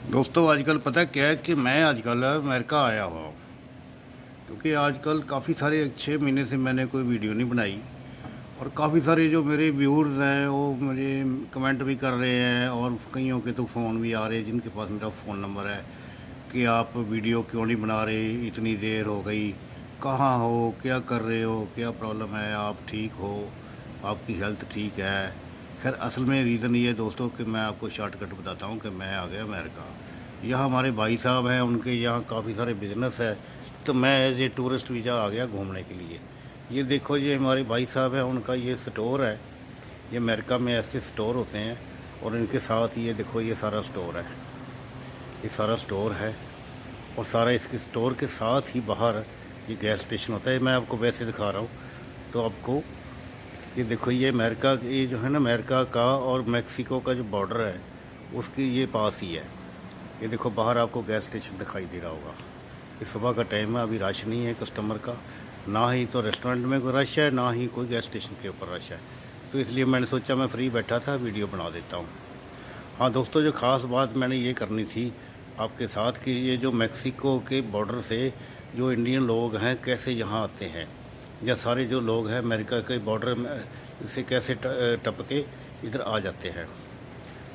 दोस्तों आजकल पता क्या है कि मैं आजकल अमेरिका आया हुआ हूँ। क्योंकि आजकल काफ़ी सारे 6 महीने से मैंने कोई वीडियो नहीं बनाई। और काफ़ी सारे जो मेरे व्यूअर्स हैं वो मुझे कमेंट भी कर रहे हैं, और कईयों के तो फ़ोन भी आ रहे हैं जिनके पास मेरा फ़ोन नंबर है कि आप वीडियो क्यों नहीं बना रहे, इतनी देर हो गई, कहाँ हो, क्या कर रहे हो, क्या प्रॉब्लम है, आप ठीक हो, आपकी हेल्थ ठीक है। खैर असल में रीज़न ये है दोस्तों कि मैं आपको शॉर्टकट बताता हूँ कि मैं आ गया अमेरिका। यहाँ हमारे भाई साहब हैं, उनके यहाँ काफ़ी सारे बिजनेस है, तो मैं एज ए टूरिस्ट वीज़ा आ गया घूमने के लिए। ये देखो, ये हमारे भाई साहब हैं, उनका ये स्टोर है। ये अमेरिका में ऐसे स्टोर होते हैं, और इनके साथ ये देखो ये सारा स्टोर है, ये सारा स्टोर है। और सारा इसके स्टोर के साथ ही बाहर ये गैस स्टेशन होता है। मैं आपको वैसे दिखा रहा हूँ तो आपको ये देखो, ये अमेरिका, ये जो है ना अमेरिका का और मैक्सिको का जो बॉर्डर है उसकी ये पास ही है। ये देखो बाहर आपको गैस स्टेशन दिखाई दे रहा होगा। ये सुबह का टाइम है, अभी रश नहीं है कस्टमर का, ना ही तो रेस्टोरेंट में कोई रश है, ना ही कोई गैस स्टेशन के ऊपर रश है। तो इसलिए मैंने सोचा मैं फ्री बैठा था, वीडियो बना देता हूँ। हाँ दोस्तों, जो ख़ास बात मैंने ये करनी थी आपके साथ कि ये जो मैक्सिको के बॉर्डर से जो इंडियन लोग हैं कैसे यहाँ आते हैं, या सारे जो लोग हैं अमेरिका के बॉर्डर में से कैसे टप के इधर आ जाते हैं।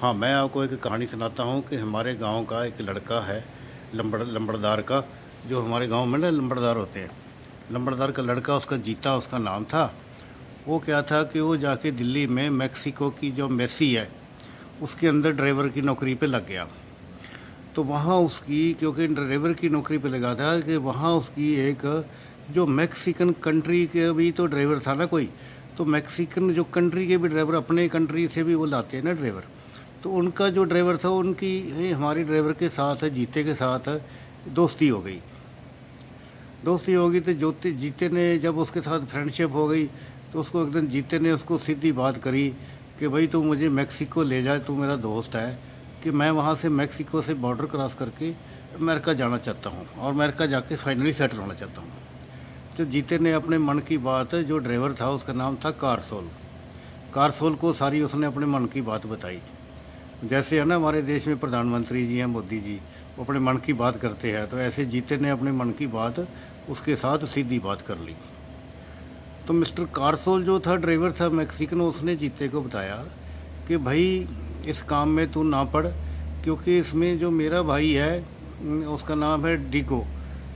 हाँ, मैं आपको एक कहानी सुनाता हूँ कि हमारे गांव का एक लड़का है, लंबड़दार का, जो हमारे गांव में ना लंबड़दार होते हैं, लंबड़दार का लड़का, उसका जीता उसका नाम था। वो क्या था कि वो जाके दिल्ली में मैक्सिको की जो मेसी है उसके अंदर ड्राइवर की नौकरी पे लग गया। तो वहाँ उसकी, क्योंकि ड्राइवर की नौकरी पे लगा था, कि वहाँ उसकी एक जो मैक्सिकन कंट्री के भी तो ड्राइवर था ना कोई, तो मैक्सिकन जो कंट्री के भी ड्राइवर अपने कंट्री से भी वो लाते हैं ना ड्राइवर। तो उनका जो ड्राइवर था उनकी हमारी ड्राइवर के साथ, जीते के साथ दोस्ती हो गई। दोस्ती हो गई तो जोते जीते ने जब उसके साथ फ्रेंडशिप हो गई, तो उसको एक दिन जीते ने उसको सीधी बात करी कि भाई तू मुझे मैक्सिको ले जाए, तू मेरा दोस्त है, कि मैं वहाँ से मैक्सिको से बॉर्डर क्रॉस करके अमेरिका जाना चाहता हूँ, और अमेरिका जाके फाइनली सेटल होना चाहता हूँ। तो जीते ने अपने मन की बात, जो ड्राइवर था उसका नाम था कारसोल, कारसोल को सारी उसने अपने मन की बात बताई। जैसे है ना हमारे देश में प्रधानमंत्री जी हैं, मोदी जी, वो अपने मन की बात करते हैं, तो ऐसे जीते ने अपने मन की बात उसके साथ सीधी बात कर ली। तो मिस्टर कारसोल जो था, ड्राइवर था मैक्सिकन, उसने जीते को बताया कि भाई इस काम में तू ना पड़, क्योंकि इसमें जो मेरा भाई है उसका नाम है डिगो।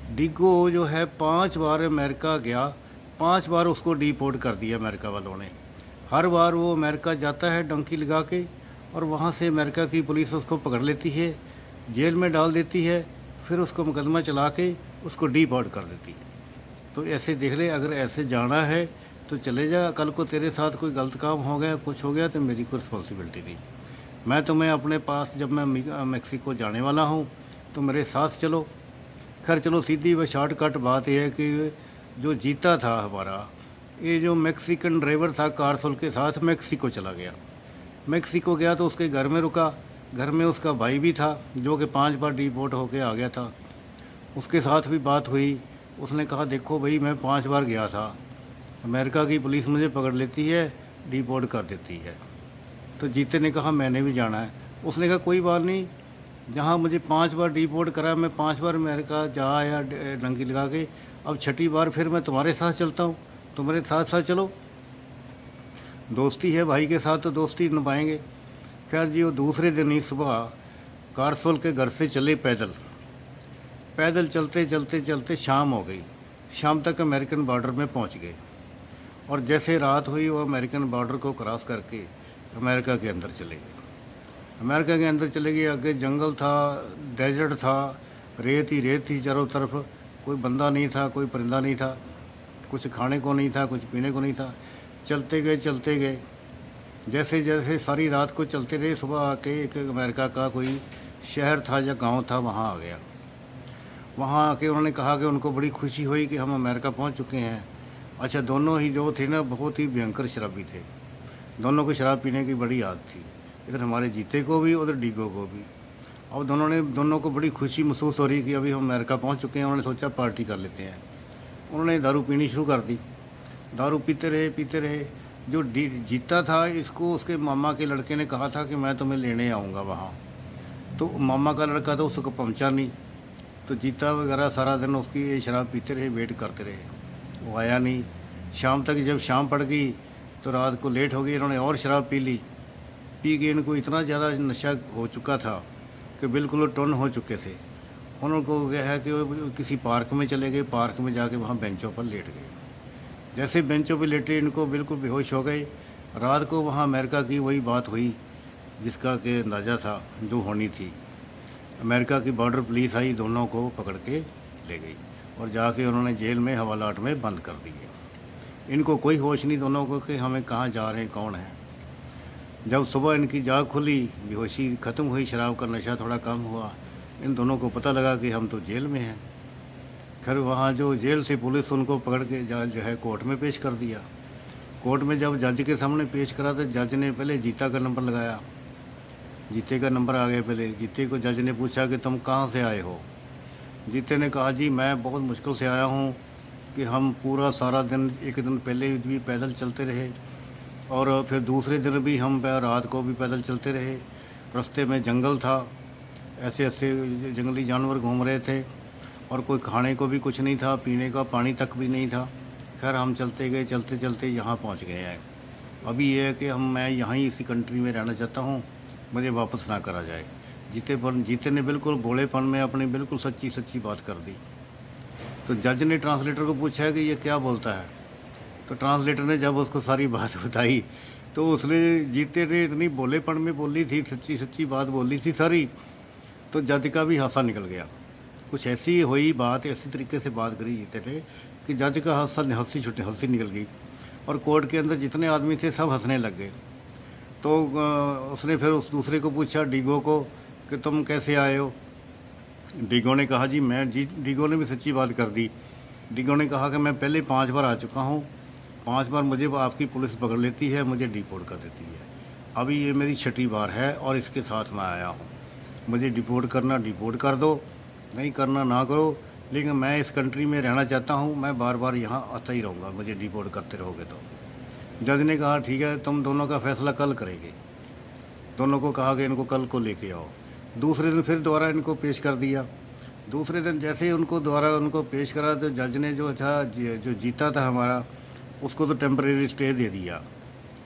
डिगो जो है 5 बार अमेरिका गया, 5 बार उसको डिपोर्ट कर दिया अमेरिका वालों ने। हर बार वो अमेरिका जाता है डंकी लगा के, और वहाँ से अमेरिका की पुलिस उसको पकड़ लेती है, जेल में डाल देती है, फिर उसको मुकदमा चला के उसको डिपोर्ट कर देती है। तो ऐसे देख ले, अगर ऐसे जाना है तो चले जा, कल को तेरे साथ कोई गलत काम हो गया, कुछ हो गया, तो मेरी कोई रिस्पॉन्सिबिलिटी नहीं। मैं तुम्हें अपने पास, जब मैं मैक्सिको जाने वाला हूँ तो मेरे साथ चलो। खैर चलो, सीधी व शॉर्टकट बात यह है कि जो जीता था हमारा, ये जो मैक्सिकन ड्राइवर था कारसोल के साथ मैक्सिको चला गया। मैक्सिको गया तो उसके घर में रुका। घर में उसका भाई भी था जो कि 5 बार डिपोर्ट होके आ गया था। उसके साथ भी बात हुई। उसने कहा देखो भाई, मैं 5 बार गया था, अमेरिका की पुलिस मुझे पकड़ लेती है, डिपोर्ट कर देती है। तो जीते ने कहा मैंने भी जाना है। उसने कहा कोई बात नहीं, जहाँ मुझे 5 बार डिपोर्ट करा, मैं 5 बार अमेरिका जा आया डंकी लगा के, अब छठी बार फिर मैं तुम्हारे साथ चलता हूँ, तुम्हारे साथ साथ चलो, दोस्ती है भाई के साथ तो दोस्ती निभाएंगे। खैर जी, वो दूसरे दिन ही सुबह कारसोल के घर से चले पैदल। पैदल चलते चलते चलते शाम हो गई। शाम तक अमेरिकन बॉर्डर में पहुंच गए, और जैसे रात हुई वो अमेरिकन बॉर्डर को क्रॉस करके अमेरिका के अंदर चले गए। अमेरिका के अंदर चले गए, आगे जंगल था, डेजर्ट था, रेत ही रेत थी चारों तरफ, कोई बंदा नहीं था, कोई परिंदा नहीं था, कुछ खाने को नहीं था, कुछ पीने को नहीं था। चलते गए चलते गए, जैसे जैसे सारी रात को चलते रहे, सुबह आके एक अमेरिका का कोई शहर था या गांव था, वहाँ आ गया। वहाँ आके उन्होंने कहा कि उनको बड़ी खुशी हुई कि हम अमेरिका पहुँच चुके हैं। अच्छा, दोनों ही जो थे ना बहुत ही भयंकर शराबी थे, दोनों को शराब पीने की बड़ी आदत थी, इधर हमारे जीते को भी, उधर डीगो को भी। अब दोनों को बड़ी खुशी महसूस हो रही कि अभी हम अमेरिका पहुँच चुके हैं। उन्होंने सोचा पार्टी कर लेते हैं। उन्होंने दारू पीनी शुरू कर दी। दारू पीते रहे पीते रहे। जो जीता था, इसको उसके मामा के लड़के ने कहा था कि मैं तुम्हें लेने आऊँगा वहाँ। तो मामा का लड़का तो उसको पहुंचा नहीं, तो जीता वगैरह सारा दिन उसकी ये शराब पीते रहे, वेट करते रहे, वो आया नहीं। शाम तक जब शाम पड़ गई तो रात को लेट हो गई, इन्होंने और शराब पी ली। पी के इनको इतना ज़्यादा नशा हो चुका था कि बिल्कुल वो टुन हो चुके थे। उनको क्या है कि वो किसी पार्क में चले गए, पार्क में जाके वहाँ बेंचों पर लेट गए। जैसे बेंचों पर लेटे इनको बिल्कुल बेहोश हो गए। रात को वहाँ अमेरिका की वही बात हुई जिसका कि अंदाज़ा था, जो होनी थी। अमेरिका की बॉर्डर पुलिस आई, दोनों को पकड़ के ले गई और जाके उन्होंने जेल में हवालात में बंद कर दिए। इनको कोई होश नहीं दोनों को कि हमें कहाँ जा रहे हैं, कौन है। जब सुबह इनकी जाग खुली, बेहोशी ख़त्म हुई, शराब का नशा थोड़ा कम हुआ, इन दोनों को पता लगा कि हम तो जेल में हैं। फिर वहाँ जो जेल से पुलिस उनको पकड़ के जो है कोर्ट में पेश कर दिया। कोर्ट में जब जज के सामने पेश करा तो जज ने पहले जीता का नंबर लगाया। जीते का नंबर आ गया पहले। जीते को जज ने पूछा कि तुम कहाँ से आए हो। जीते ने कहा जी मैं बहुत मुश्किल से आया हूँ कि हम पूरा सारा दिन, एक दिन पहले भी पैदल चलते रहे और फिर दूसरे दिन भी हम रात को भी पैदल चलते रहे। रास्ते में जंगल था, ऐसे ऐसे जंगली जानवर घूम रहे थे और कोई खाने को भी कुछ नहीं था, पीने का पानी तक भी नहीं था। खैर हम चलते गए, चलते चलते यहाँ पहुँच गए हैं। अभी ये है कि मैं यहाँ ही इसी कंट्री में रहना चाहता हूँ, मुझे वापस ना करा जाए। जीते ने बिल्कुल भोलेपन में अपनी बिल्कुल सच्ची सच्ची बात कर दी। तो जज ने ट्रांसलेटर को पूछा कि ये क्या बोलता है। तो ट्रांसलेटर ने जब उसको सारी बात बताई तो उसने, जीते ने इतनी भोलेपन में बोली थी, सच्ची सच्ची बात बोली थी सारी, तो जज का भी हासा निकल गया। कुछ ऐसी हुई बात, ऐसी तरीके से बात करी जीते ने कि जज का हंसी निकल गई और कोर्ट के अंदर जितने आदमी थे सब हंसने लग गए। तो उसने फिर उस दूसरे को पूछा, डीगो को, कि तुम कैसे आए हो। डीगो ने कहा जी डीगो ने भी सच्ची बात कर दी। डीगो ने कहा कि मैं पहले 5 बार आ चुका हूँ, 5 बार मुझे आपकी पुलिस पकड़ लेती है, मुझे डिपोर्ट कर देती है। अभी ये मेरी 6ठी बार है और इसके साथ मैं आया हूँ। मुझे डिपोर्ट करना डिपोर्ट कर दो, नहीं करना ना करो, लेकिन मैं इस कंट्री में रहना चाहता हूँ, मैं बार बार यहाँ आता ही रहूँगा, मुझे डिपोर्ट करते रहोगे तो। जज ने कहा ठीक है, तुम दोनों का फैसला कल करेंगे। दोनों को कहा कि इनको कल को लेके आओ। दूसरे दिन फिर दोबारा इनको पेश कर दिया। दूसरे दिन जैसे ही उनको पेश करा तो जज ने जो जीता था हमारा, उसको तो टेम्परेरी स्टे दे दिया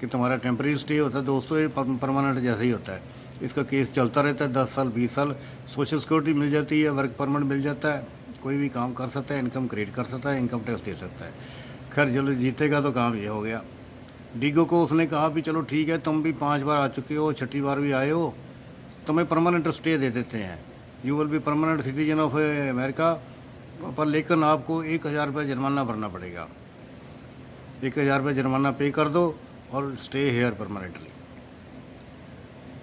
कि तुम्हारा टेम्परेरी स्टे होता है दोस्तों, ये परमानेंट जैसे ही होता है। इसका केस चलता रहता है 10 साल 20 साल, सोशल सिक्योरिटी मिल जाती है, वर्क परमिट मिल जाता है, कोई भी काम कर सकता है, इनकम क्रिएट कर सकता है, इनकम टैक्स दे सकता है। खैर चलो जीतेगा तो काम ये हो गया। डीगो को उसने कहा भी चलो ठीक है, तुम भी 5 बार आ चुके हो, 6ठी बार भी आए हो, तुम्हें परमानेंट स्टे दे देते हैं, you will be permanent citizen of America, पर लेकिन आपको 1000 रुपये जुर्माना भरना पड़ेगा। 1000 रुपये जुर्माना पे कर दो और स्टे हेयर परमानेंटली।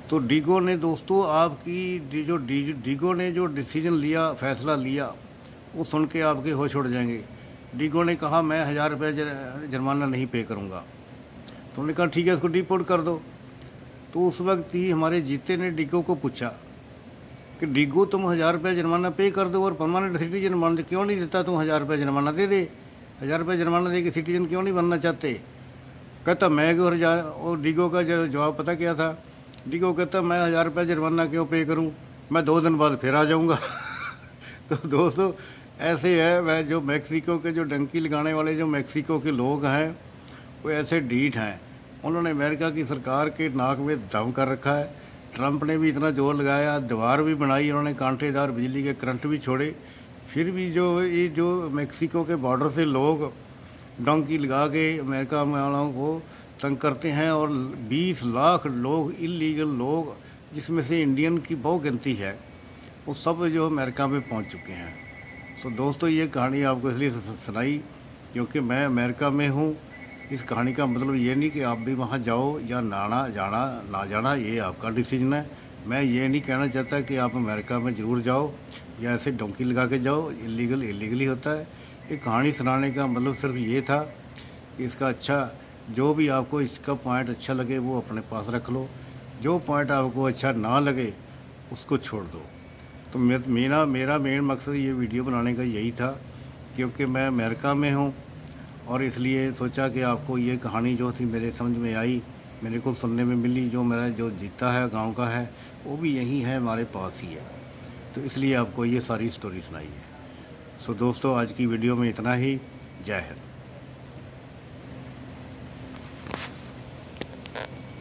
तो डीगो ने दोस्तों डीगो ने जो डिसीजन लिया, फैसला लिया, वो सुन के आपके होश उड़ जाएंगे। डीगो ने कहा मैं 1000 रुपये जुर्माना नहीं पे करूँगा। तो उन्होंने कहा ठीक है, इसको डिपोर्ट कर दो। तो उस वक्त ही हमारे जीते ने डीगो को पूछा कि डीगो तुम 1000 रुपये जुर्माना पे कर दो और परमानेंट सिटीजन बन क्यों नहीं देता, तुम 1000 रुपये जुर्माना दे दे, 1000 रुपये जुर्माना दे के सिटीजन क्यों नहीं बनना चाहते। कहता मैं और डीगो का जवाब पता क्या था। डीगो कहता मैं 1000 रुपये जुर्माना क्यों पे करूं, मैं 2 दिन बाद फिर आ जाऊंगा। तो दोस्तों ऐसे है वह जो मैक्सिको के जो डंकी लगाने वाले जो मैक्सिको के लोग हैं, वो ऐसे ढीठ हैं। उन्होंने अमेरिका की सरकार के नाक में दम कर रखा है। ट्रंप ने भी इतना जोर लगाया, दीवार भी बनाई, उन्होंने कांटेदार बिजली के करंट भी छोड़े, फिर भी जो मैक्सिको के बॉर्डर से लोग डंकी लगा के अमेरिका वालों को तंग करते हैं। और 20 लाख लोग, इलीगल लोग, जिसमें से इंडियन की बहुत गिनती है, वो सब जो अमेरिका में पहुंच चुके हैं। सो दोस्तों ये कहानी आपको इसलिए सुनाई क्योंकि मैं अमेरिका में हूँ। इस कहानी का मतलब ये नहीं कि आप भी वहाँ जाओ या ना जाना, ये आपका डिसीजन है। मैं ये नहीं कहना चाहता कि आप अमेरिका में ज़रूर जाओ या ऐसे डोंकी लगा के जाओ, इलीगली होता है। ये कहानी सुनाने का मतलब सिर्फ ये था कि इसका अच्छा, जो भी आपको इसका पॉइंट अच्छा लगे वो अपने पास रख लो, जो पॉइंट आपको अच्छा ना लगे उसको छोड़ दो। तो मेरा मेन मकसद ये वीडियो बनाने का यही था क्योंकि मैं अमेरिका में हूँ और इसलिए सोचा कि आपको ये कहानी जो थी मेरे समझ में आई मेरे को सुनने में मिली, जो मेरा जो जीता है गांव का है वो भी यहीं है, हमारे पास ही है, तो इसलिए आपको ये सारी स्टोरी सुनाई है। सो दोस्तों, आज की वीडियो में इतना ही। जय हिंद।